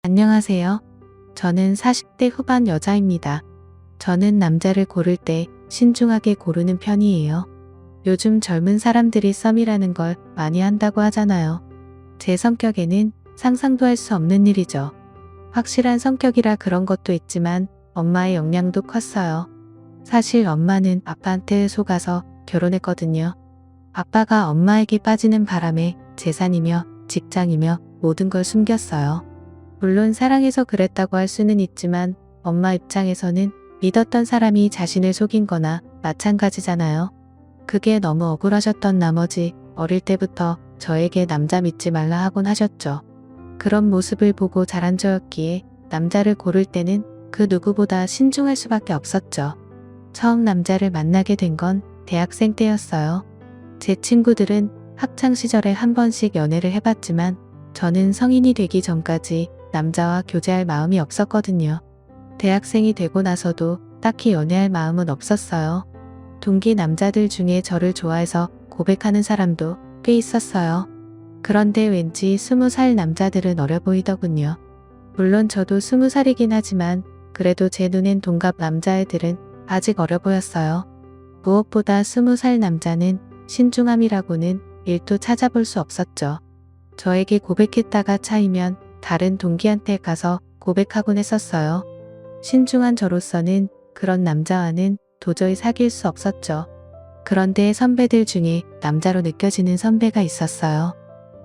안녕하세요. 저는 40대 후반 여자입니다. 저는 남자를 고를 때 신중하게 고르는 편이에요. 요즘 젊은 사람들이 썸이라는 걸 많이 한다고 하잖아요. 제 성격에는 상상도 할 수 없는 일이죠. 확실한 성격이라 그런 것도 있지만 엄마의 영향도 컸어요. 사실 엄마는 아빠한테 속아서 결혼했거든요. 아빠가 엄마에게 빠지는 바람에 재산이며 직장이며 모든 걸 숨겼어요. 물론 사랑해서 그랬다고 할 수는 있지만 엄마 입장에서는 믿었던 사람이 자신을 속인 거나 마찬가지잖아요. 그게 너무 억울하셨던 나머지 어릴 때부터 저에게 남자 믿지 말라 하곤 하셨죠. 그런 모습을 보고 자란 저였기에 남자를 고를 때는 그 누구보다 신중할 수밖에 없었죠. 처음 남자를 만나게 된 건 대학생 때였어요. 제 친구들은 학창시절에 한 번씩 연애를 해봤지만 저는 성인이 되기 전까지 남자와 교제할 마음이 없었거든요. 대학생이 되고 나서도 딱히 연애할 마음은 없었어요. 동기 남자들 중에 저를 좋아해서 고백하는 사람도 꽤 있었어요. 그런데 왠지 20살 남자들은 어려 보이더군요. 물론 저도 20살이긴 하지만 그래도 제 눈엔 동갑 남자애들은 아직 어려 보였어요. 무엇보다 20살 남자는 신중함이라고는 1도 찾아볼 수 없었죠. 저에게 고백했다가 차이면 다른 동기한테 가서 고백하곤 했었어요. 신중한 저로서는 그런 남자와는 도저히 사귈 수 없었죠. 그런데 선배들 중에 남자로 느껴지는 선배가 있었어요.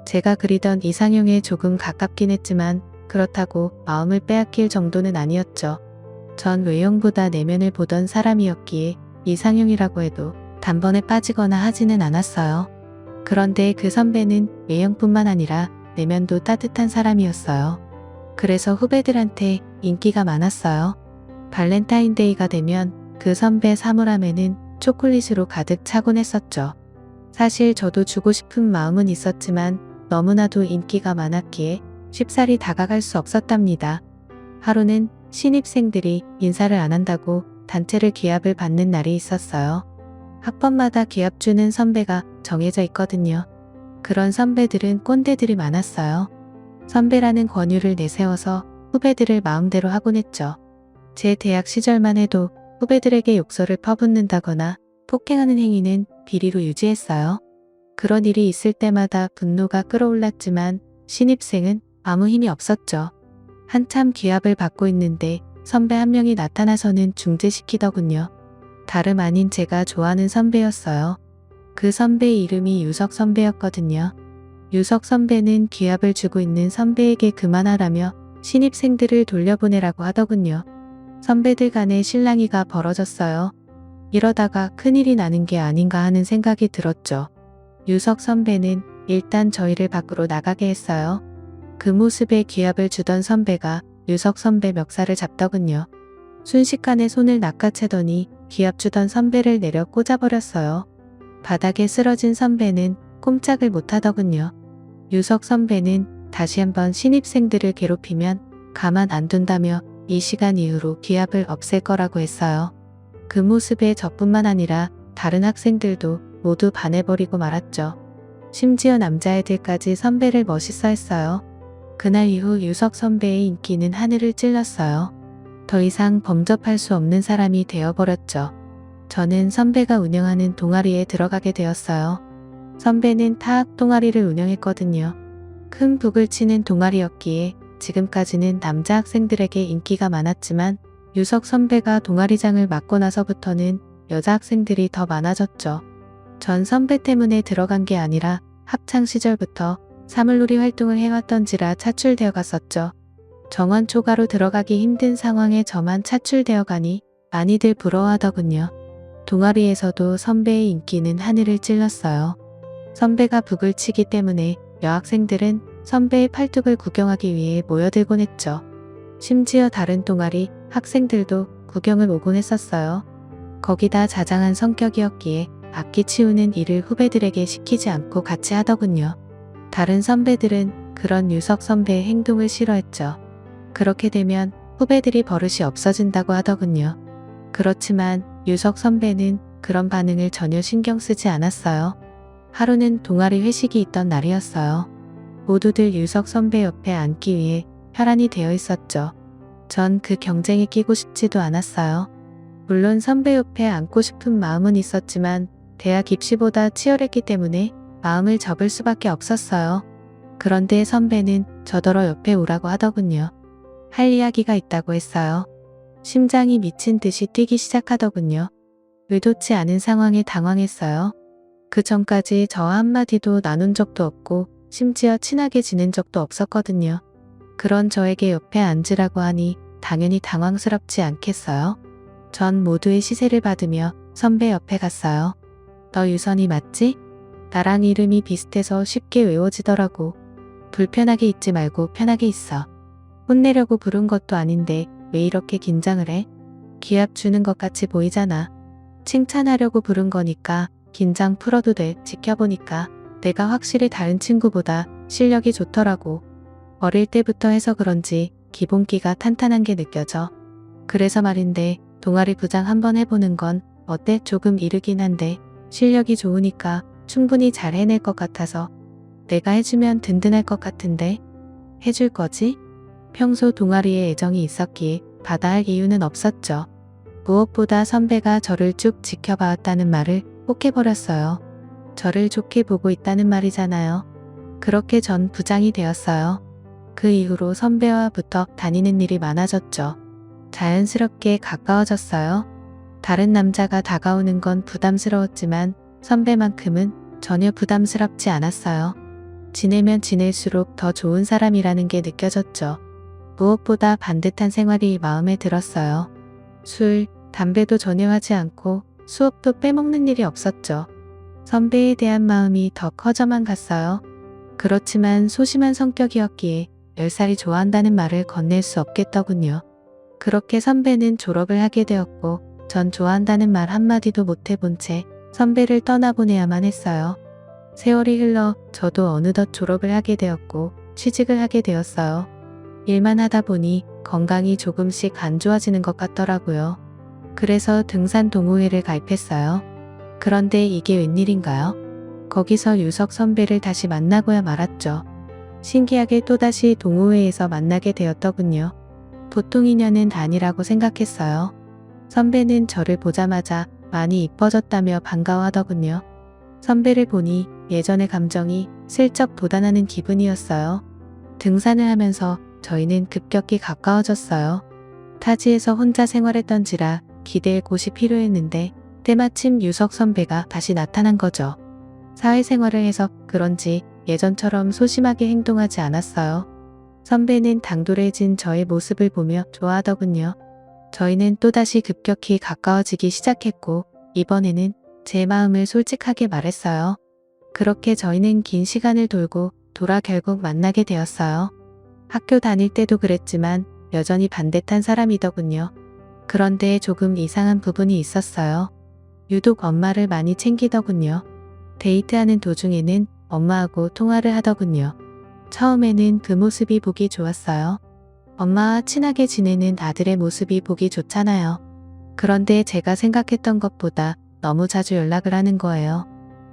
제가 그리던 이상형에 조금 가깝긴 했지만 그렇다고 마음을 빼앗길 정도는 아니었죠. 전 외형보다 내면을 보던 사람이었기에 이상형이라고 해도 단번에 빠지거나 하지는 않았어요. 그런데 그 선배는 외형뿐만 아니라 내면도 따뜻한 사람이었어요. 그래서 후배들한테 인기가 많았어요. 발렌타인데이가 되면 그 선배 사물함에는 초콜릿으로 가득 차곤 했었죠. 사실 저도 주고 싶은 마음은 있었지만 너무나도 인기가 많았기에 쉽사리 다가갈 수 없었답니다. 하루는 신입생들이 인사를 안 한다고 단체를 기합을 받는 날이 있었어요. 학번마다 기합 주는 선배가 정해져 있거든요. 그런 선배들은 꼰대들이 많았어요. 선배라는 권유를 내세워서 후배들을 마음대로 하곤 했죠. 제 대학 시절만 해도 후배들에게 욕설을 퍼붓는다거나 폭행하는 행위는 비리로 유지했어요. 그런 일이 있을 때마다 분노가 끌어올랐지만 신입생은 아무 힘이 없었죠. 한참 기합을 받고 있는데 선배 한 명이 나타나서는 중재시키더군요. 다름 아닌 제가 좋아하는 선배였어요. 그 선배의 이름이 유석 선배였거든요. 유석 선배는 기합을 주고 있는 선배에게 그만하라며 신입생들을 돌려보내라고 하더군요. 선배들 간에 실랑이가 벌어졌어요. 이러다가 큰일이 나는 게 아닌가 하는 생각이 들었죠. 유석 선배는 일단 저희를 밖으로 나가게 했어요. 그 모습에 기합을 주던 선배가 유석 선배 멱살을 잡더군요. 순식간에 손을 낚아채더니 기합 주던 선배를 내려 꽂아버렸어요. 바닥에 쓰러진 선배는 꼼짝을 못하더군요. 유석 선배는 다시 한번 신입생들을 괴롭히면 가만 안 둔다며 이 시간 이후로 기합을 없앨 거라고 했어요. 그 모습에 저뿐만 아니라 다른 학생들도 모두 반해버리고 말았죠. 심지어 남자애들까지 선배를 멋있어 했어요. 그날 이후 유석 선배의 인기는 하늘을 찔렀어요. 더 이상 범접할 수 없는 사람이 되어버렸죠. 저는 선배가 운영하는 동아리에 들어가게 되었어요. 선배는 타악 동아리를 운영했거든요. 큰 북을 치는 동아리였기에 지금까지는 남자 학생들에게 인기가 많았지만 유석 선배가 동아리장을 맡고 나서부터는 여자 학생들이 더 많아졌죠. 전 선배 때문에 들어간 게 아니라 학창시절부터 사물놀이 활동을 해왔던지라 차출되어 갔었죠. 정원 초과로 들어가기 힘든 상황에 저만 차출되어 가니 많이들 부러워하더군요. 동아리에서도 선배의 인기는 하늘을 찔렀어요. 선배가 북을 치기 때문에 여학생들은 선배의 팔뚝을 구경하기 위해 모여들곤 했죠. 심지어 다른 동아리 학생들도 구경을 오곤 했었어요. 거기다 자장한 성격이었기에 악기 치우는 일을 후배들에게 시키지 않고 같이 하더군요. 다른 선배들은 그런 유석 선배의 행동을 싫어했죠. 그렇게 되면 후배들이 버릇이 없어진다고 하더군요. 그렇지만 유석 선배는 그런 반응을 전혀 신경 쓰지 않았어요. 하루는 동아리 회식이 있던 날이었어요. 모두들 유석 선배 옆에 앉기 위해 혈안이 되어 있었죠. 전 그 경쟁에 끼고 싶지도 않았어요. 물론 선배 옆에 앉고 싶은 마음은 있었지만 대학 입시보다 치열했기 때문에 마음을 접을 수밖에 없었어요. 그런데 선배는 저더러 옆에 오라고 하더군요. 할 이야기가 있다고 했어요. 심장이 미친 듯이 뛰기 시작하더군요. 의도치 않은 상황에 당황했어요. 그 전까지 저와 한마디도 나눈 적도 없고 심지어 친하게 지낸 적도 없었거든요. 그런 저에게 옆에 앉으라고 하니 당연히 당황스럽지 않겠어요? 전 모두의 시세를 받으며 선배 옆에 갔어요. 너 유선이 맞지? 나랑 이름이 비슷해서 쉽게 외워지더라고. 불편하게 있지 말고 편하게 있어. 혼내려고 부른 것도 아닌데 왜 이렇게 긴장을 해? 기합 주는 것 같이 보이잖아. 칭찬하려고 부른 거니까 긴장 풀어도 돼. 지켜보니까 내가 확실히 다른 친구보다 실력이 좋더라고. 어릴 때부터 해서 그런지 기본기가 탄탄한 게 느껴져. 그래서 말인데 동아리 부장 한번 해보는 건 어때? 조금 이르긴 한데 실력이 좋으니까 충분히 잘 해낼 것 같아서 내가 해주면 든든할 것 같은데 해줄 거지? 평소 동아리에 애정이 있었기에 받아 할 이유는 없었죠. 무엇보다 선배가 저를 쭉 지켜봐왔다는 말을 꼭 해버렸어요. 저를 좋게 보고 있다는 말이잖아요. 그렇게 전 부장이 되었어요. 그 이후로 선배와 붙어 다니는 일이 많아졌죠. 자연스럽게 가까워졌어요. 다른 남자가 다가오는 건 부담스러웠지만 선배만큼은 전혀 부담스럽지 않았어요. 지내면 지낼수록 더 좋은 사람이라는 게 느껴졌죠. 무엇보다 반듯한 생활이 마음에 들었어요. 술, 담배도 전혀 하지 않고 수업도 빼먹는 일이 없었죠. 선배에 대한 마음이 더 커져만 갔어요. 그렇지만 소심한 성격이었기에 10살이 좋아한다는 말을 건넬 수 없겠더군요. 그렇게 선배는 졸업을 하게 되었고 전 좋아한다는 말 한마디도 못 해본 채 선배를 떠나보내야만 했어요. 세월이 흘러 저도 어느덧 졸업을 하게 되었고 취직을 하게 되었어요. 일만 하다 보니 건강이 조금씩 안 좋아지는 것 같더라고요. 그래서 등산 동호회를 가입했어요. 그런데 이게 웬일인가요? 거기서 유석 선배를 다시 만나고야 말았죠. 신기하게 또다시 동호회에서 만나게 되었더군요. 보통 인연은 아니라고 생각했어요. 선배는 저를 보자마자 많이 이뻐졌다며 반가워하더군요. 선배를 보니 예전의 감정이 슬쩍 돋아나는 기분이었어요. 등산을 하면서 저희는 급격히 가까워졌어요. 타지에서 혼자 생활했던지라 기대의 곳이 필요했는데 때마침 유석 선배가 다시 나타난 거죠. 사회생활을 해서 그런지 예전처럼 소심하게 행동하지 않았어요. 선배는 당돌해진 저의 모습을 보며 좋아하더군요. 저희는 또다시 급격히 가까워지기 시작했고 이번에는 제 마음을 솔직하게 말했어요. 그렇게 저희는 긴 시간을 돌고 돌아 결국 만나게 되었어요. 학교 다닐 때도 그랬지만 여전히 반듯한 사람이더군요. 그런데 조금 이상한 부분이 있었어요. 유독 엄마를 많이 챙기더군요. 데이트하는 도중에는 엄마하고 통화를 하더군요. 처음에는 그 모습이 보기 좋았어요. 엄마와 친하게 지내는 아들의 모습이 보기 좋잖아요. 그런데 제가 생각했던 것보다 너무 자주 연락을 하는 거예요.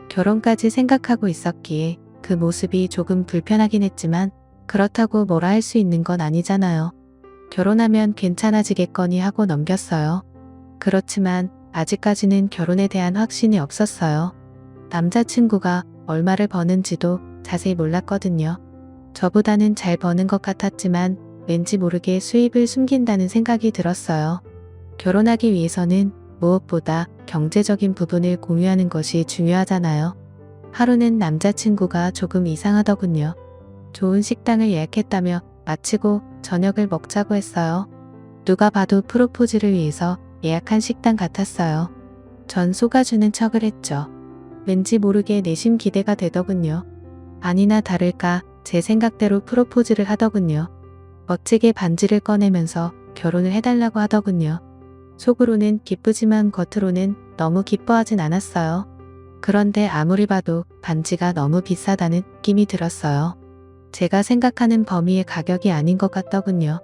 결혼까지 생각하고 있었기에 그 모습이 조금 불편하긴 했지만 그렇다고 뭐라 할 수 있는 건 아니잖아요. 결혼하면 괜찮아지겠거니 하고 넘겼어요. 그렇지만 아직까지는 결혼에 대한 확신이 없었어요. 남자친구가 얼마를 버는지도 자세히 몰랐거든요. 저보다는 잘 버는 것 같았지만 왠지 모르게 수입을 숨긴다는 생각이 들었어요. 결혼하기 위해서는 무엇보다 경제적인 부분을 공유하는 것이 중요하잖아요. 하루는 남자친구가 조금 이상하더군요. 좋은 식당을 예약했다며 마치고 저녁을 먹자고 했어요. 누가 봐도 프로포즈를 위해서 예약한 식당 같았어요. 전 속아주는 척을 했죠. 왠지 모르게 내심 기대가 되더군요. 아니나 다를까 제 생각대로 프로포즈를 하더군요. 멋지게 반지를 꺼내면서 결혼을 해달라고 하더군요. 속으로는 기쁘지만 겉으로는 너무 기뻐하진 않았어요. 그런데 아무리 봐도 반지가 너무 비싸다는 느낌이 들었어요. 제가 생각하는 범위의 가격이 아닌 것 같더군요.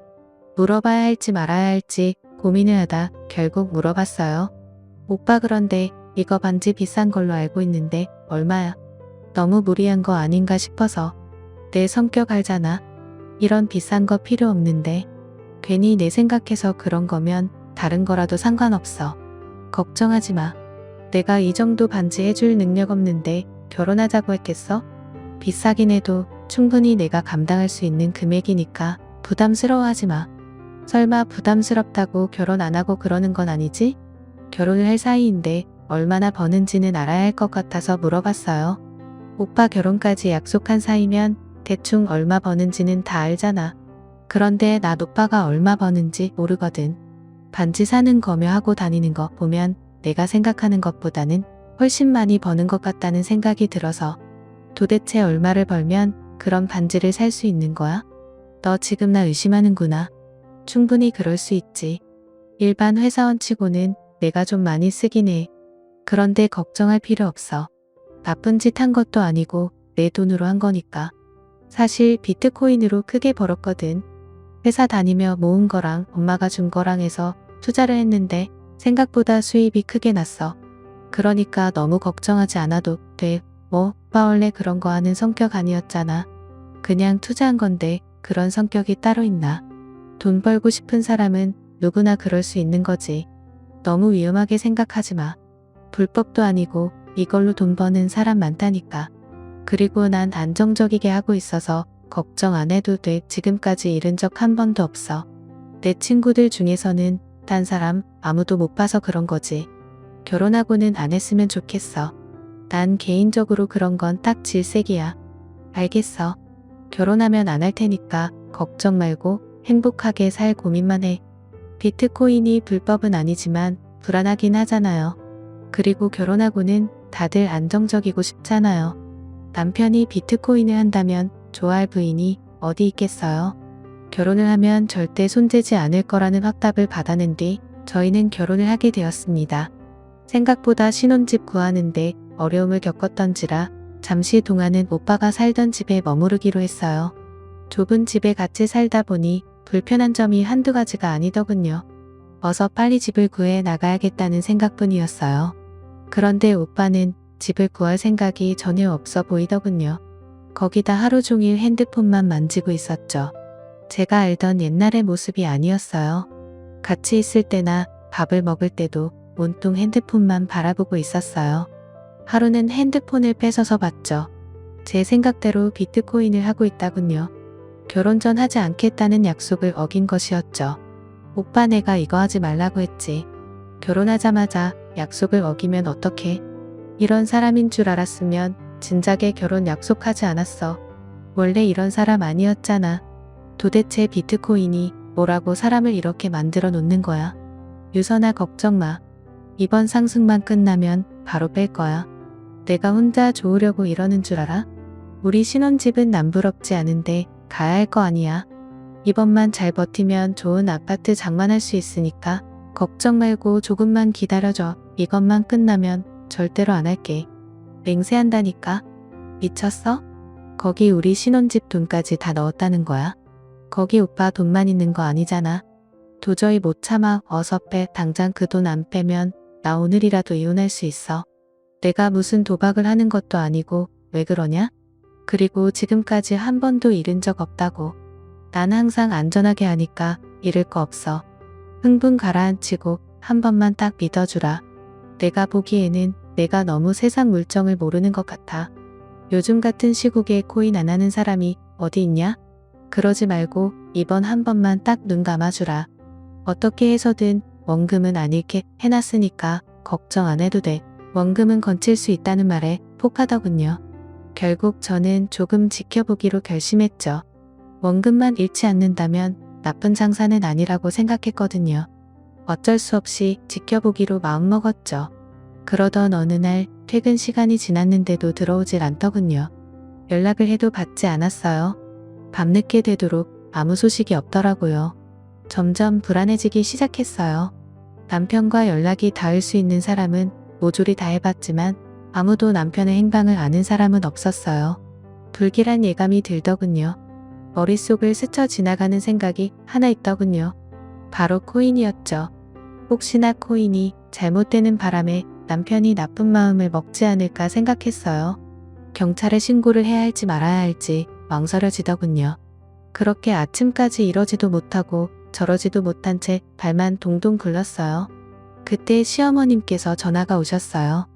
물어봐야 할지 말아야 할지 고민을 하다 결국 물어봤어요. 오빠 그런데 이거 반지 비싼 걸로 알고 있는데 얼마야? 너무 무리한 거 아닌가 싶어서. 내 성격 알잖아. 이런 비싼 거 필요 없는데. 괜히 내 생각해서 그런 거면 다른 거라도 상관없어. 걱정하지 마. 내가 이 정도 반지 해줄 능력 없는데 결혼하자고 했겠어? 비싸긴 해도 충분히 내가 감당할 수 있는 금액이니까 부담스러워하지 마. 설마 부담스럽다고 결혼 안 하고 그러는 건 아니지? 결혼을 할 사이인데 얼마나 버는지는 알아야 할 것 같아서 물어봤어요. 오빠 결혼까지 약속한 사이면 대충 얼마 버는지는 다 알잖아. 그런데 난 오빠가 얼마 버는지 모르거든. 반지 사는 거며 하고 다니는 거 보면 내가 생각하는 것보다는 훨씬 많이 버는 것 같다는 생각이 들어서 도대체 얼마를 벌면 그런 반지를 살 수 있는 거야? 너 지금 나 의심하는구나. 충분히 그럴 수 있지. 일반 회사원 치고는 내가 좀 많이 쓰긴 해. 그런데 걱정할 필요 없어. 나쁜 짓 한 것도 아니고 내 돈으로 한 거니까. 사실 비트코인으로 크게 벌었거든. 회사 다니며 모은 거랑 엄마가 준 거랑 해서 투자를 했는데 생각보다 수입이 크게 났어. 그러니까 너무 걱정하지 않아도 돼. 뭐 오빠 원래 그런 거 하는 성격 아니었잖아. 그냥 투자한 건데 그런 성격이 따로 있나. 돈 벌고 싶은 사람은 누구나 그럴 수 있는 거지. 너무 위험하게 생각하지 마. 불법도 아니고 이걸로 돈 버는 사람 많다니까. 그리고 난 안정적이게 하고 있어서 걱정 안 해도 돼. 지금까지 잃은 적 한 번도 없어. 내 친구들 중에서는 딴 사람 아무도 못 봐서 그런 거지. 결혼하고는 안 했으면 좋겠어. 난 개인적으로 그런 건 딱 질색이야. 알겠어. 결혼하면 안 할 테니까 걱정 말고 행복하게 살 고민만 해. 비트코인이 불법은 아니지만 불안하긴 하잖아요. 그리고 결혼하고는 다들 안정적이고 싶잖아요. 남편이 비트코인을 한다면 좋아할 부인이 어디 있겠어요? 결혼을 하면 절대 손대지 않을 거라는 확답을 받아낸 뒤 저희는 결혼을 하게 되었습니다. 생각보다 신혼집 구하는데 어려움을 겪었던지라 잠시 동안은 오빠가 살던 집에 머무르기로 했어요. 좁은 집에 같이 살다 보니 불편한 점이 한두 가지가 아니더군요. 어서 빨리 집을 구해 나가야겠다는 생각뿐이었어요. 그런데 오빠는 집을 구할 생각이 전혀 없어 보이더군요. 거기다 하루 종일 핸드폰만 만지고 있었죠. 제가 알던 옛날의 모습이 아니었어요. 같이 있을 때나 밥을 먹을 때도 온통 핸드폰만 바라보고 있었어요. 하루는 핸드폰을 뺏어서 봤죠. 제 생각대로 비트코인을 하고 있다군요. 결혼 전 하지 않겠다는 약속을 어긴 것이었죠. 오빠 내가 이거 하지 말라고 했지. 결혼하자마자 약속을 어기면 어떡해. 이런 사람인 줄 알았으면 진작에 결혼 약속하지 않았어. 원래 이런 사람 아니었잖아. 도대체 비트코인이 뭐라고 사람을 이렇게 만들어 놓는 거야. 유선아 걱정 마. 이번 상승만 끝나면 바로 뺄 거야. 내가 혼자 좋으려고 이러는 줄 알아? 우리 신혼집은 남부럽지 않은데 가야 할 거 아니야. 이번만 잘 버티면 좋은 아파트 장만할 수 있으니까 걱정 말고 조금만 기다려줘. 이것만 끝나면 절대로 안 할게. 맹세한다니까. 미쳤어? 거기 우리 신혼집 돈까지 다 넣었다는 거야. 거기 오빠 돈만 있는 거 아니잖아. 도저히 못 참아. 어서 빼. 당장 그 돈 안 빼면 나 오늘이라도 이혼할 수 있어. 내가 무슨 도박을 하는 것도 아니고 왜 그러냐? 그리고 지금까지 한 번도 잃은 적 없다고. 난 항상 안전하게 하니까 잃을 거 없어. 흥분 가라앉히고 한 번만 딱 믿어주라. 내가 보기에는 내가 너무 세상 물정을 모르는 것 같아. 요즘 같은 시국에 코인 안 하는 사람이 어디 있냐? 그러지 말고 이번 한 번만 딱 눈 감아주라. 어떻게 해서든 원금은 안 잃게 해놨으니까 걱정 안 해도 돼. 원금은 건칠 수 있다는 말에 폭하더군요. 결국 저는 조금 지켜보기로 결심했죠. 원금만 잃지 않는다면 나쁜 장사는 아니라고 생각했거든요. 어쩔 수 없이 지켜보기로 마음먹었죠. 그러던 어느 날 퇴근 시간이 지났는데도 들어오질 않더군요. 연락을 해도 받지 않았어요. 밤늦게 되도록 아무 소식이 없더라고요. 점점 불안해지기 시작했어요. 남편과 연락이 닿을 수 있는 사람은 모조리 다 해봤지만 아무도 남편의 행방을 아는 사람은 없었어요. 불길한 예감이 들더군요. 머릿속을 스쳐 지나가는 생각이 하나 있더군요. 바로 코인이었죠. 혹시나 코인이 잘못되는 바람에 남편이 나쁜 마음을 먹지 않을까 생각했어요. 경찰에 신고를 해야 할지 말아야 할지 망설여지더군요. 그렇게 아침까지 이러지도 못하고 저러지도 못한 채 발만 동동 굴렀어요. 그때 시어머님께서 전화가 오셨어요.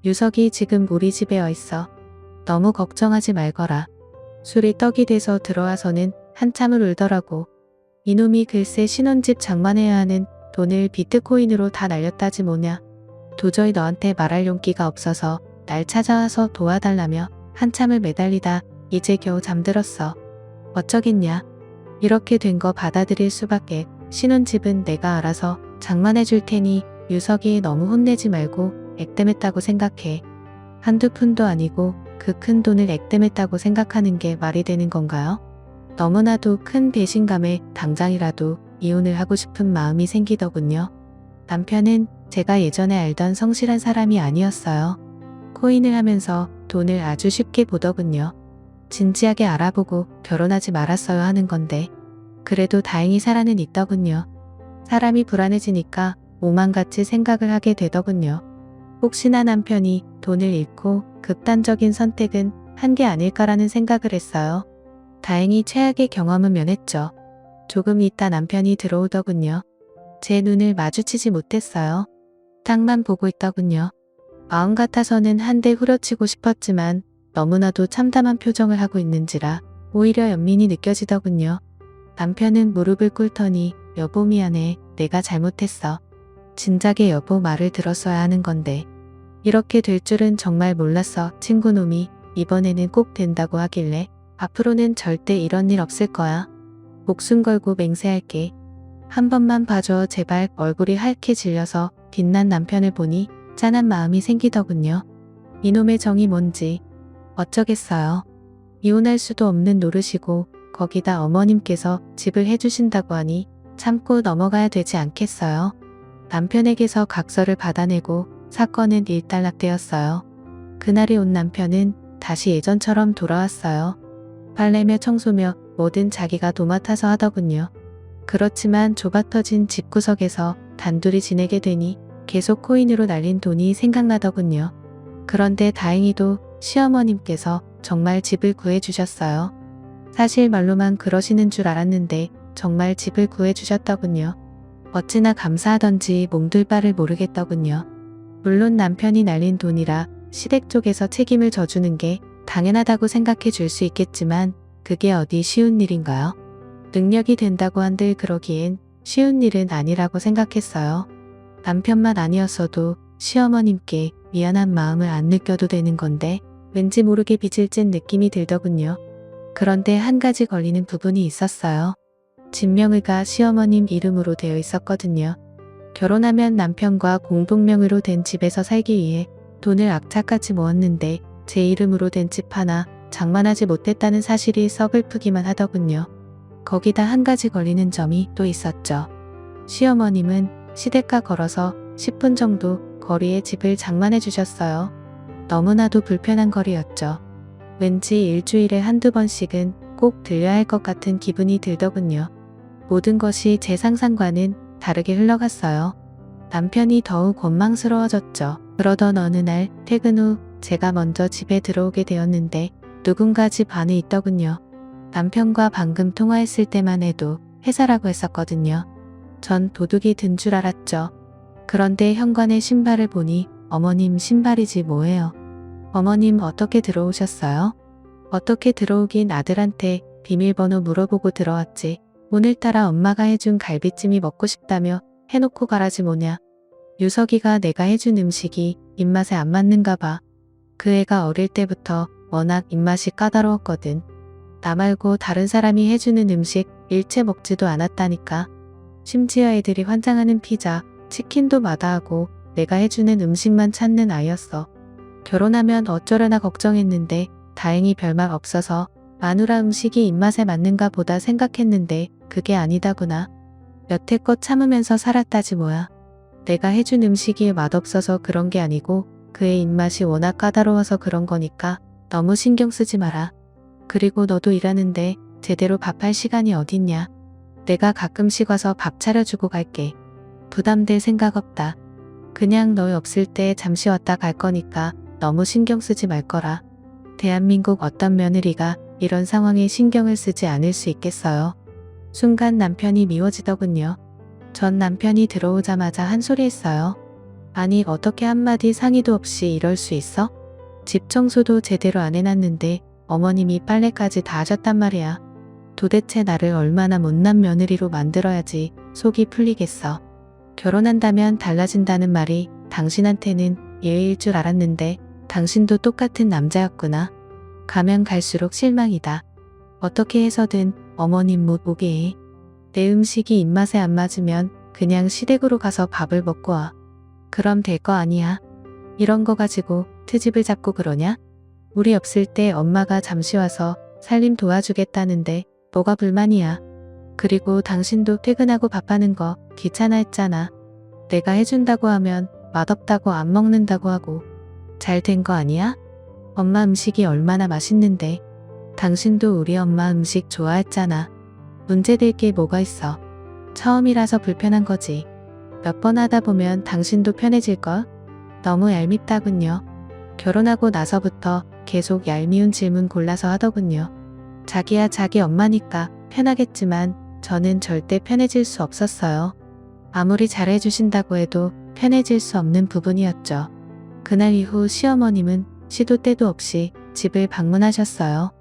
유석이 지금 우리 집에 와 있어. 너무 걱정하지 말거라. 술이 떡이 돼서 들어와서는 한참을 울더라고. 이놈이 글쎄 신혼집 장만해야 하는 돈을 비트코인으로 다 날렸다지 뭐냐. 도저히 너한테 말할 용기가 없어서 날 찾아와서 도와달라며 한참을 매달리다 이제 겨우 잠들었어. 어쩌겠냐. 이렇게 된 거 받아들일 수밖에. 신혼집은 내가 알아서 장만해 줄 테니 유석이 너무 혼내지 말고 액땜했다고 생각해. 한두 푼도 아니고 그 큰 돈을 액땜했다고 생각하는 게 말이 되는 건가요? 너무나도 큰 배신감에 당장이라도 이혼을 하고 싶은 마음이 생기더군요. 남편은 제가 예전에 알던 성실한 사람이 아니었어요. 코인을 하면서 돈을 아주 쉽게 보더군요. 진지하게 알아보고 결혼하지 말았어야 하는 건데 그래도 다행히 살아는 있더군요. 사람이 불안해지니까 오만같이 생각을 하게 되더군요. 혹시나 남편이 돈을 잃고 극단적인 선택은 한 게 아닐까라는 생각을 했어요. 다행히 최악의 경험은 면했죠. 조금 있다 남편이 들어오더군요. 제 눈을 마주치지 못했어요. 땅만 보고 있더군요. 마음 같아서는 한 대 후려치고 싶었지만 너무나도 참담한 표정을 하고 있는지라 오히려 연민이 느껴지더군요. 남편은 무릎을 꿇더니 여보 미안해. 내가 잘못했어. 진작에 여보 말을 들었어야 하는 건데. 이렇게 될 줄은 정말 몰랐어. 친구놈이 이번에는 꼭 된다고 하길래 앞으로는 절대 이런 일 없을 거야. 목숨 걸고 맹세할게. 한 번만 봐줘 제발. 얼굴이 하얗게 질려서 빛난 남편을 보니 짠한 마음이 생기더군요. 이놈의 정이 뭔지 어쩌겠어요. 이혼할 수도 없는 노릇이고 거기다 어머님께서 집을 해주신다고 하니 참고 넘어가야 되지 않겠어요. 남편에게서 각서를 받아내고 사건은 일단락되었어요. 그날이 온 남편은 다시 예전처럼 돌아왔어요. 빨래며 청소며 뭐든 자기가 도맡아서 하더군요. 그렇지만 좁아터진 집구석에서 단둘이 지내게 되니 계속 코인으로 날린 돈이 생각나더군요. 그런데 다행히도 시어머님께서 정말 집을 구해주셨어요. 사실 말로만 그러시는 줄 알았는데 정말 집을 구해주셨더군요. 어찌나 감사하던지 몸둘 바를 모르겠더군요. 물론 남편이 날린 돈이라 시댁 쪽에서 책임을 져주는 게 당연하다고 생각해 줄 수 있겠지만 그게 어디 쉬운 일인가요? 능력이 된다고 한들 그러기엔 쉬운 일은 아니라고 생각했어요. 남편만 아니었어도 시어머님께 미안한 마음을 안 느껴도 되는 건데 왠지 모르게 빚을 진 느낌이 들더군요. 그런데 한 가지 걸리는 부분이 있었어요. 진명의가 시어머님 이름으로 되어 있었거든요. 결혼하면 남편과 공동명의로 된 집에서 살기 위해 돈을 악착같이 모았는데 제 이름으로 된 집 하나 장만하지 못했다는 사실이 서글프기만 하더군요. 거기다 한 가지 걸리는 점이 또 있었죠. 시어머님은 시댁과 걸어서 10분 정도 거리에 집을 장만해 주셨어요. 너무나도 불편한 거리였죠. 왠지 일주일에 한두 번씩은 꼭 들려야 할 것 같은 기분이 들더군요. 모든 것이 제 상상과는 다르게 흘러갔어요. 남편이 더욱 원망스러워졌죠. 그러던 어느 날 퇴근 후 제가 먼저 집에 들어오게 되었는데 누군가 집 안에 있더군요. 남편과 방금 통화했을 때만 해도 회사라고 했었거든요. 전 도둑이 든 줄 알았죠. 그런데 현관에 신발을 보니 어머님 신발이지 뭐예요. 어머님 어떻게 들어오셨어요? 어떻게 들어오긴 아들한테 비밀번호 물어보고 들어왔지. 오늘따라 엄마가 해준 갈비찜이 먹고 싶다며 해놓고 가라지 뭐냐. 유석이가 내가 해준 음식이 입맛에 안 맞는가 봐. 그 애가 어릴 때부터 워낙 입맛이 까다로웠거든. 나 말고 다른 사람이 해주는 음식 일체 먹지도 않았다니까. 심지어 애들이 환장하는 피자, 치킨도 마다하고 내가 해주는 음식만 찾는 아이였어. 결혼하면 어쩌려나 걱정했는데 다행히 별말 없어서 마누라 음식이 입맛에 맞는가 보다 생각했는데 그게 아니다구나. 여태껏 참으면서 살았다지 뭐야. 내가 해준 음식이 맛없어서 그런 게 아니고 그의 입맛이 워낙 까다로워서 그런 거니까 너무 신경 쓰지 마라. 그리고 너도 일하는데 제대로 밥할 시간이 어딨냐. 내가 가끔씩 와서 밥 차려주고 갈게. 부담될 생각 없다. 그냥 너희 없을 때 잠시 왔다 갈 거니까 너무 신경 쓰지 말 거라. 대한민국 어떤 며느리가 이런 상황에 신경을 쓰지 않을 수 있겠어요. 순간 남편이 미워지더군요. 전 남편이 들어오자마자 한 소리 했어요. 아니 어떻게 한마디 상의도 없이 이럴 수 있어? 집 청소도 제대로 안 해놨는데 어머님이 빨래까지 다 하셨단 말이야. 도대체 나를 얼마나 못난 며느리로 만들어야지 속이 풀리겠어. 결혼한다면 달라진다는 말이 당신한테는 예의일 줄 알았는데 당신도 똑같은 남자였구나. 가면 갈수록 실망이다. 어떻게 해서든 어머님 못 오게 해. 내 음식이 입맛에 안 맞으면 그냥 시댁으로 가서 밥을 먹고 와. 그럼 될 거 아니야. 이런 거 가지고 트집을 잡고 그러냐? 우리 없을 때 엄마가 잠시 와서 살림 도와주겠다는데 뭐가 불만이야. 그리고 당신도 퇴근하고 밥하는 거 귀찮아 했잖아. 내가 해준다고 하면 맛없다고 안 먹는다고 하고. 잘 된 거 아니야? 엄마 음식이 얼마나 맛있는데. 당신도 우리 엄마 음식 좋아했잖아. 문제될 게 뭐가 있어. 처음이라서 불편한 거지. 몇 번 하다 보면 당신도 편해질걸? 너무 얄밉다군요. 결혼하고 나서부터 계속 얄미운 질문 골라서 하더군요. 자기야 자기 엄마니까 편하겠지만 저는 절대 편해질 수 없었어요. 아무리 잘해주신다고 해도 편해질 수 없는 부분이었죠. 그날 이후 시어머님은 시도 때도 없이 집을 방문하셨어요.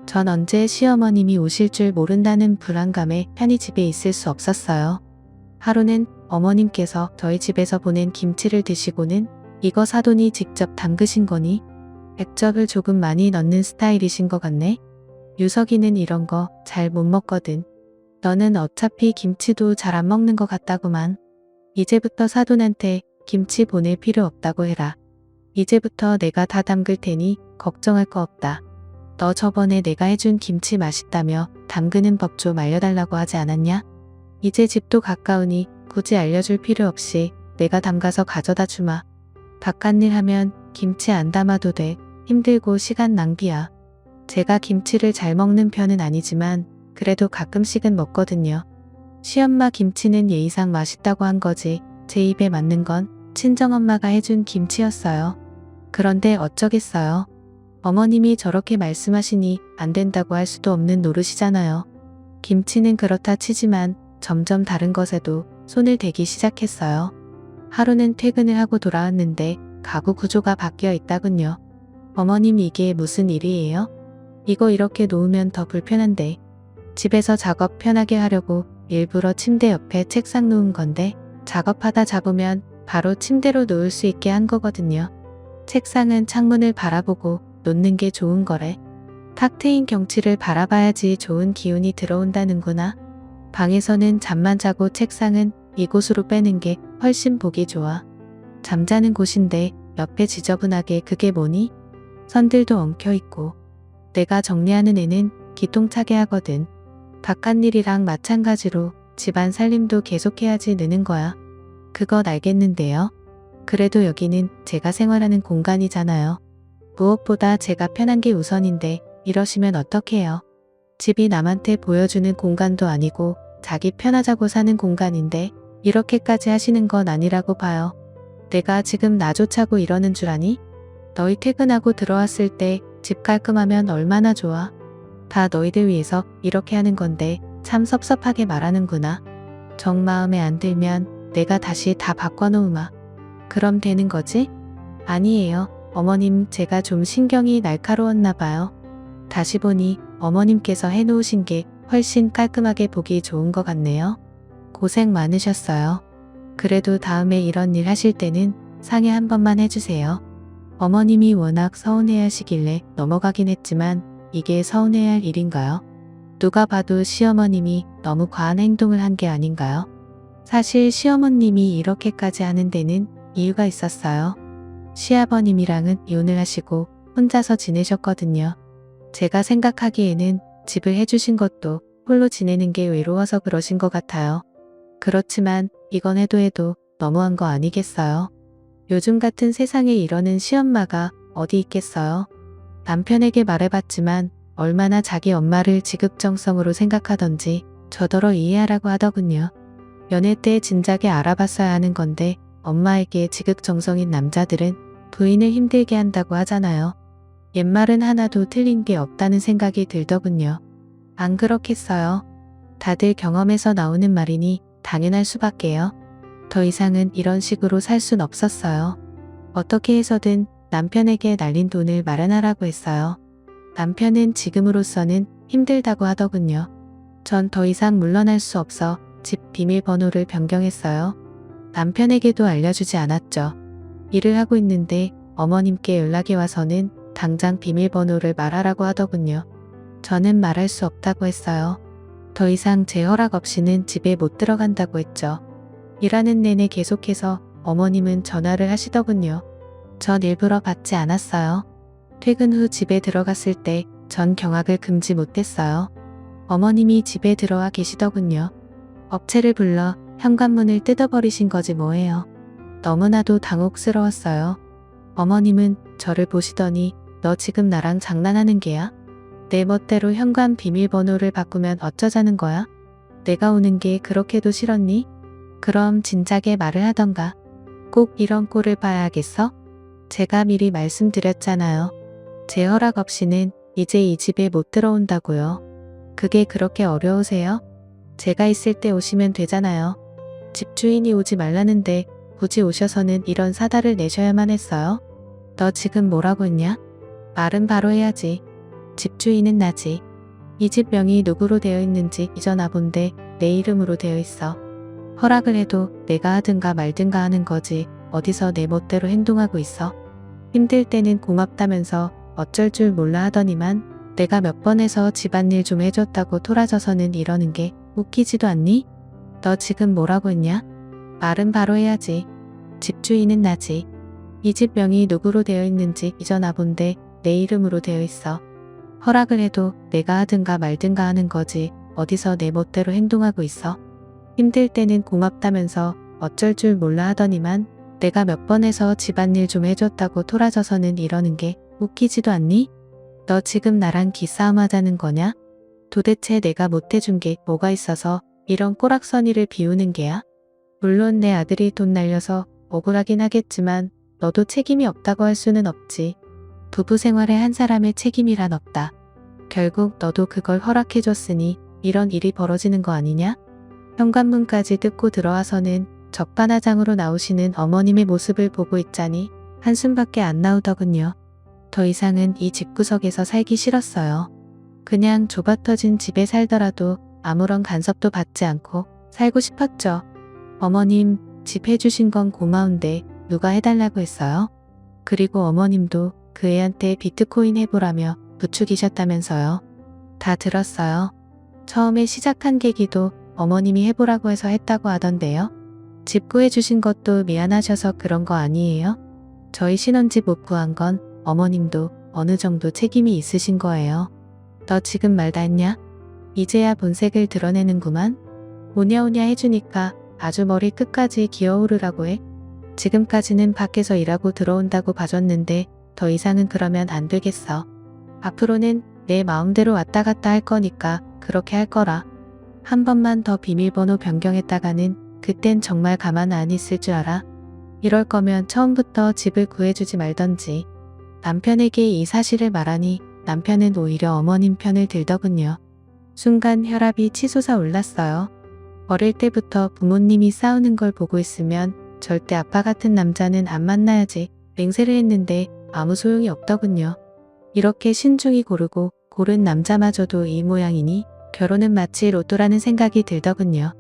전 언제 시어머님이 오실 줄 모른다는 불안감에 편히 집에 있을 수 없었어요. 하루는 어머님께서 저희 집에서 보낸 김치를 드시고는 이거 사돈이 직접 담그신 거니? 액젓을 조금 많이 넣는 스타일이신 것 같네? 유석이는 이런 거 잘 못 먹거든. 너는 어차피 김치도 잘 안 먹는 것 같다구만. 이제부터 사돈한테 김치 보낼 필요 없다고 해라. 이제부터 내가 다 담글 테니 걱정할 거 없다. 너 저번에 내가 해준 김치 맛있다며 담그는 법 좀 알려달라고 하지 않았냐? 이제 집도 가까우니 굳이 알려줄 필요 없이 내가 담가서 가져다 주마. 바깥일 하면 김치 안 담아도 돼. 힘들고 시간 낭비야. 제가 김치를 잘 먹는 편은 아니지만 그래도 가끔씩은 먹거든요. 시엄마 김치는 예의상 맛있다고 한 거지 제 입에 맞는 건 친정엄마가 해준 김치였어요. 그런데 어쩌겠어요. 어머님이 저렇게 말씀하시니 안 된다고 할 수도 없는 노릇이잖아요. 김치는 그렇다 치지만 점점 다른 것에도 손을 대기 시작했어요. 하루는 퇴근을 하고 돌아왔는데 가구 구조가 바뀌어 있다군요. 어머님 이게 무슨 일이에요? 이거 이렇게 놓으면 더 불편한데. 집에서 작업 편하게 하려고 일부러 침대 옆에 책상 놓은 건데 작업하다 잡으면 바로 침대로 놓을 수 있게 한 거거든요. 책상은 창문을 바라보고 놓는 게 좋은 거래. 탁 트인 경치를 바라봐야지 좋은 기운이 들어온다는구나. 방에서는 잠만 자고 책상은 이곳으로 빼는 게 훨씬 보기 좋아. 잠자는 곳인데 옆에 지저분하게 그게 뭐니? 선들도 엉켜있고. 내가 정리하는 애는 기똥차게 하거든. 바깥일이랑 마찬가지로 집안 살림도 계속해야지 느는 거야. 그건 알겠는데요. 그래도 여기는 제가 생활하는 공간이잖아요. 무엇보다 제가 편한 게 우선인데 이러시면 어떡해요. 집이 남한테 보여주는 공간도 아니고 자기 편하자고 사는 공간인데 이렇게까지 하시는 건 아니라고 봐요. 내가 지금 나조차고 이러는 줄 아니? 너희 퇴근하고 들어왔을 때 집 깔끔하면 얼마나 좋아. 다 너희들 위해서 이렇게 하는 건데 참 섭섭하게 말하는구나. 정 마음에 안 들면 내가 다시 다 바꿔놓으마. 그럼 되는 거지? 아니에요. 어머님 제가 좀 신경이 날카로웠나 봐요. 다시 보니 어머님께서 해놓으신 게 훨씬 깔끔하게 보기 좋은 것 같네요. 고생 많으셨어요. 그래도 다음에 이런 일 하실 때는 상의 한 번만 해주세요. 어머님이 워낙 서운해하시길래 넘어가긴 했지만 이게 서운해할 일인가요? 누가 봐도 시어머님이 너무 과한 행동을 한 게 아닌가요? 사실 시어머님이 이렇게까지 하는 데는 이유가 있었어요. 시아버님이랑은 이혼을 하시고 혼자서 지내셨거든요. 제가 생각하기에는 집을 해주신 것도 홀로 지내는 게 외로워서 그러신 것 같아요. 그렇지만 이건 해도 너무한 거 아니겠어요? 요즘 같은 세상에 이러는 시엄마가 어디 있겠어요? 남편에게 말해봤지만 얼마나 자기 엄마를 지극정성으로 생각하던지 저더러 이해하라고 하더군요. 연애 때 진작에 알아봤어야 하는 건데 엄마에게 지극정성인 남자들은 부인을 힘들게 한다고 하잖아요. 옛말은 하나도 틀린 게 없다는 생각이 들더군요. 안 그렇겠어요. 다들 경험에서 나오는 말이니 당연할 수밖에요. 더 이상은 이런 식으로 살 순 없었어요. 어떻게 해서든 남편에게 날린 돈을 마련하라고 했어요. 남편은 지금으로서는 힘들다고 하더군요. 전 더 이상 물러날 수 없어 집 비밀번호를 변경했어요. 남편에게도 알려주지 않았죠. 일을 하고 있는데 어머님께 연락이 와서는 당장 비밀번호를 말하라고 하더군요. 저는 말할 수 없다고 했어요. 더 이상 제 허락 없이는 집에 못 들어간다고 했죠. 일하는 내내 계속해서 어머님은 전화를 하시더군요. 전 일부러 받지 않았어요. 퇴근 후 집에 들어갔을 때 전 경악을 금지 못했어요. 어머님이 집에 들어와 계시더군요. 업체를 불러 현관문을 뜯어버리신 거지 뭐예요. 너무나도 당혹스러웠어요. 어머님은 저를 보시더니 너 지금 나랑 장난하는 게야? 내 멋대로 현관 비밀번호를 바꾸면 어쩌자는 거야? 내가 오는 게 그렇게도 싫었니? 그럼 진작에 말을 하던가. 꼭 이런 꼴을 봐야겠어? 제가 미리 말씀드렸잖아요. 제 허락 없이는 이제 이 집에 못 들어온다고요. 그게 그렇게 어려우세요? 제가 있을 때 오시면 되잖아요. 집주인이 오지 말라는데 굳이 오셔서는 이런 사달을 내셔야만 했어요? 너 지금 뭐라고 했냐? 말은 바로 해야지. 집주인은 나지. 이 집 명이 누구로 되어 있는지 잊어나 본데 내 이름으로 되어 있어. 허락을 해도 내가 하든가 말든가 하는 거지 어디서 내 멋대로 행동하고 있어. 힘들 때는 고맙다면서 어쩔 줄 몰라 하더니만 내가 몇 번 해서 집안일 좀 해줬다고 토라져서는 이러는 게 웃기지도 않니? 너 지금 뭐라고 했냐? 말은 바로 해야지. 집주인은 나지. 이 집 명이 누구로 되어 있는지 잊어나 본데 내 이름으로 되어 있어. 허락을 해도 내가 하든가 말든가 하는 거지 어디서 내 멋대로 행동하고 있어. 힘들 때는 고맙다면서 어쩔 줄 몰라 하더니만 내가 몇 번 해서 집안일 좀 해줬다고 토라져서는 이러는 게 웃기지도 않니? 너 지금 나랑 기싸움 하자는 거냐? 도대체 내가 못해준 게 뭐가 있어서 이런 꼬락서니를 비우는 게야? 물론 내 아들이 돈 날려서 억울하긴 하겠지만 너도 책임이 없다고 할 수는 없지. 부부 생활에 한 사람의 책임이란 없다. 결국 너도 그걸 허락해줬으니 이런 일이 벌어지는 거 아니냐? 현관문까지 뜯고 들어와서는 적반하장으로 나오시는 어머님의 모습을 보고 있자니 한숨밖에 안 나오더군요. 더 이상은 이 집구석에서 살기 싫었어요. 그냥 좁아터진 집에 살더라도 아무런 간섭도 받지 않고 살고 싶었죠. 어머님, 집 해주신 건 고마운데 누가 해달라고 했어요? 그리고 어머님도 그 애한테 비트코인 해보라며 부추기셨다면서요. 다 들었어요. 처음에 시작한 계기도 어머님이 해보라고 해서 했다고 하던데요. 집 구해주신 것도 미안하셔서 그런 거 아니에요? 저희 신혼집 못 구한 건 어머님도 어느 정도 책임이 있으신 거예요. 너 지금 말 다 했냐? 이제야 본색을 드러내는구만. 오냐오냐 해주니까 아주 머리 끝까지 기어오르라고 해. 지금까지는 밖에서 일하고 들어온다고 봐줬는데 더 이상은 그러면 안 되겠어. 앞으로는 내 마음대로 왔다 갔다 할 거니까 그렇게 할 거라. 한 번만 더 비밀번호 변경했다가는 그땐 정말 가만 안 있을 줄 알아. 이럴 거면 처음부터 집을 구해주지 말던지. 남편에게 이 사실을 말하니 남편은 오히려 어머님 편을 들더군요. 순간 혈압이 치솟아 올랐어요. 어릴 때부터 부모님이 싸우는 걸 보고 있으면 절대 아빠 같은 남자는 안 만나야지 맹세를 했는데 아무 소용이 없더군요. 이렇게 신중히 고르고 고른 남자마저도 이 모양이니 결혼은 마치 로또라는 생각이 들더군요.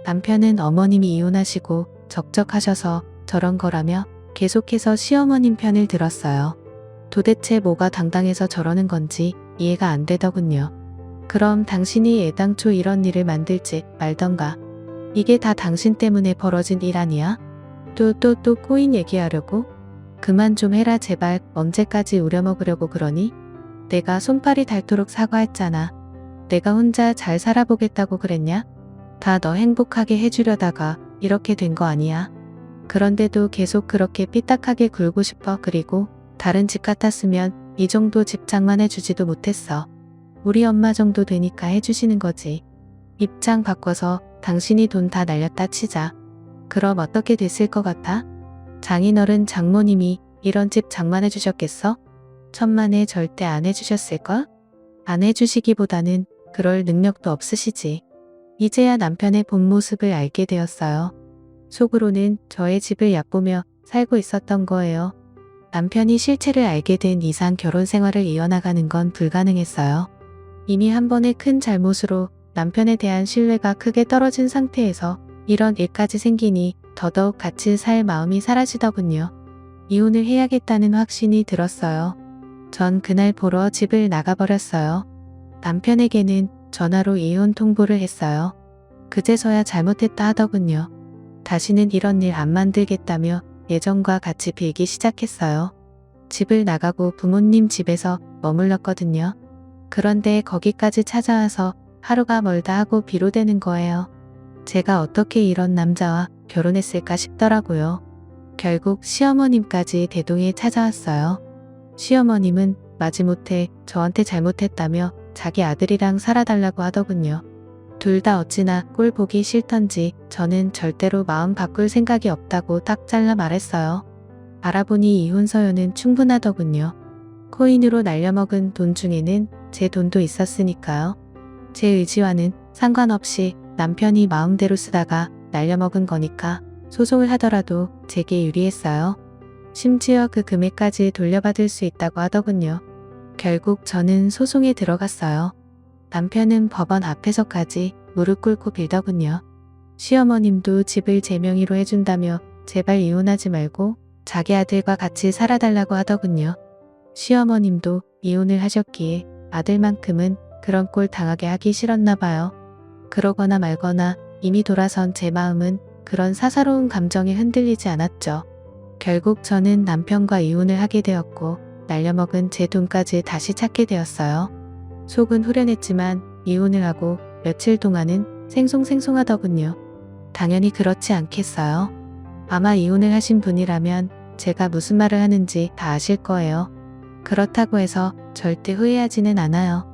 남편은 어머님이 이혼하시고 적적하셔서 저런 거라며 계속해서 시어머님 편을 들었어요. 도대체 뭐가 당당해서 저러는 건지 이해가 안 되더군요. 그럼 당신이 애당초 이런 일을 만들지 말던가. 이게 다 당신 때문에 벌어진 일 아니야? 또 꼬인 얘기하려고? 그만 좀 해라 제발. 언제까지 우려먹으려고 그러니? 내가 손발이 닳도록 사과했잖아. 내가 혼자 잘 살아보겠다고 그랬냐? 다 너 행복하게 해주려다가 이렇게 된 거 아니야? 그런데도 계속 그렇게 삐딱하게 굴고 싶어. 그리고 다른 집 같았으면 이 정도 집장만 해주지도 못했어. 우리 엄마 정도 되니까 해주시는 거지. 입장 바꿔서 당신이 돈 다 날렸다 치자. 그럼 어떻게 됐을 것 같아? 장인어른 장모님이 이런 집 장만해 주셨겠어? 천만에 절대 안 해주셨을걸? 안 해주시기보다는 그럴 능력도 없으시지. 이제야 남편의 본 모습을 알게 되었어요. 속으로는 저의 집을 얕보며 살고 있었던 거예요. 남편이 실체를 알게 된 이상 결혼 생활을 이어나가는 건 불가능했어요. 이미 한 번의 큰 잘못으로 남편에 대한 신뢰가 크게 떨어진 상태에서 이런 일까지 생기니 더더욱 같이 살 마음이 사라지더군요. 이혼을 해야겠다는 확신이 들었어요. 전 그날 보러 집을 나가버렸어요. 남편에게는 전화로 이혼 통보를 했어요. 그제서야 잘못했다 하더군요. 다시는 이런 일 안 만들겠다며 예전과 같이 빌기 시작했어요. 집을 나가고 부모님 집에서 머물렀거든요. 그런데 거기까지 찾아와서 하루가 멀다 하고 비로되는 거예요. 제가 어떻게 이런 남자와 결혼했을까 싶더라고요. 결국 시어머님까지 대동에 찾아왔어요. 시어머님은 마지못해 저한테 잘못했다며 자기 아들이랑 살아달라고 하더군요. 둘 다 어찌나 꼴 보기 싫던지 저는 절대로 마음 바꿀 생각이 없다고 딱 잘라 말했어요. 알아보니 이혼 서류는 충분하더군요. 코인으로 날려먹은 돈 중에는 제 돈도 있었으니까요. 제 의지와는 상관없이 남편이 마음대로 쓰다가 날려먹은 거니까 소송을 하더라도 제게 유리했어요. 심지어 그 금액까지 돌려받을 수 있다고 하더군요. 결국 저는 소송에 들어갔어요. 남편은 법원 앞에서까지 무릎 꿇고 빌더군요. 시어머님도 집을 제 명의로 해준다며 제발 이혼하지 말고 자기 아들과 같이 살아달라고 하더군요. 시어머님도 이혼을 하셨기에 아들만큼은 그런 꼴 당하게 하기 싫었나 봐요. 그러거나 말거나 이미 돌아선 제 마음은 그런 사사로운 감정에 흔들리지 않았죠. 결국 저는 남편과 이혼을 하게 되었고 날려먹은 제 돈까지 다시 찾게 되었어요. 속은 후련했지만 이혼을 하고 며칠 동안은 생송생송하더군요. 당연히 그렇지 않겠어요. 아마 이혼을 하신 분이라면 제가 무슨 말을 하는지 다 아실 거예요. 그렇다고 해서 절대 후회하지는 않아요.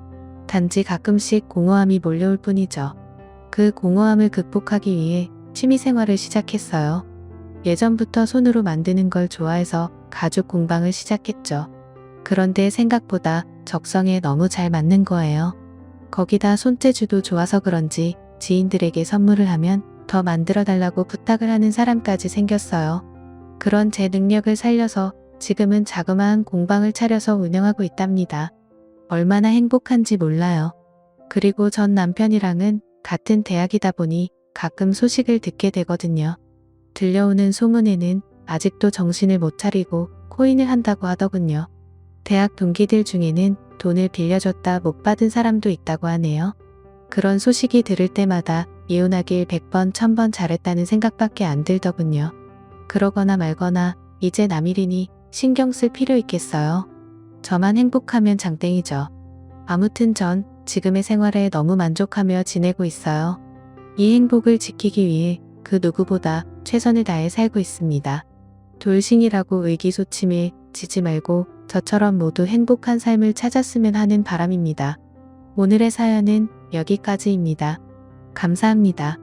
단지 가끔씩 공허함이 몰려올 뿐이죠. 그 공허함을 극복하기 위해 취미생활을 시작했어요. 예전부터 손으로 만드는 걸 좋아해서 가죽 공방을 시작했죠. 그런데 생각보다 적성에 너무 잘 맞는 거예요. 거기다 손재주도 좋아서 그런지 지인들에게 선물을 하면 더 만들어 달라고 부탁을 하는 사람까지 생겼어요. 그런 제 능력을 살려서 지금은 자그마한 공방을 차려서 운영하고 있답니다. 얼마나 행복한지 몰라요. 그리고 전 남편이랑은 같은 대학이다 보니 가끔 소식을 듣게 되거든요. 들려오는 소문에는 아직도 정신을 못 차리고 코인을 한다고 하더군요. 대학 동기들 중에는 돈을 빌려줬다 못 받은 사람도 있다고 하네요. 그런 소식이 들을 때마다 이혼하길 100번 1000번 잘했다는 생각밖에 안 들더군요. 그러거나 말거나 이제 남일이니 신경 쓸 필요 있겠어요. 저만 행복하면 장땡이죠. 아무튼 전 지금의 생활에 너무 만족하며 지내고 있어요. 이 행복을 지키기 위해 그 누구보다 최선을 다해 살고 있습니다. 돌싱이라고 의기소침해 지지 말고 저처럼 모두 행복한 삶을 찾았으면 하는 바람입니다. 오늘의 사연은 여기까지입니다. 감사합니다.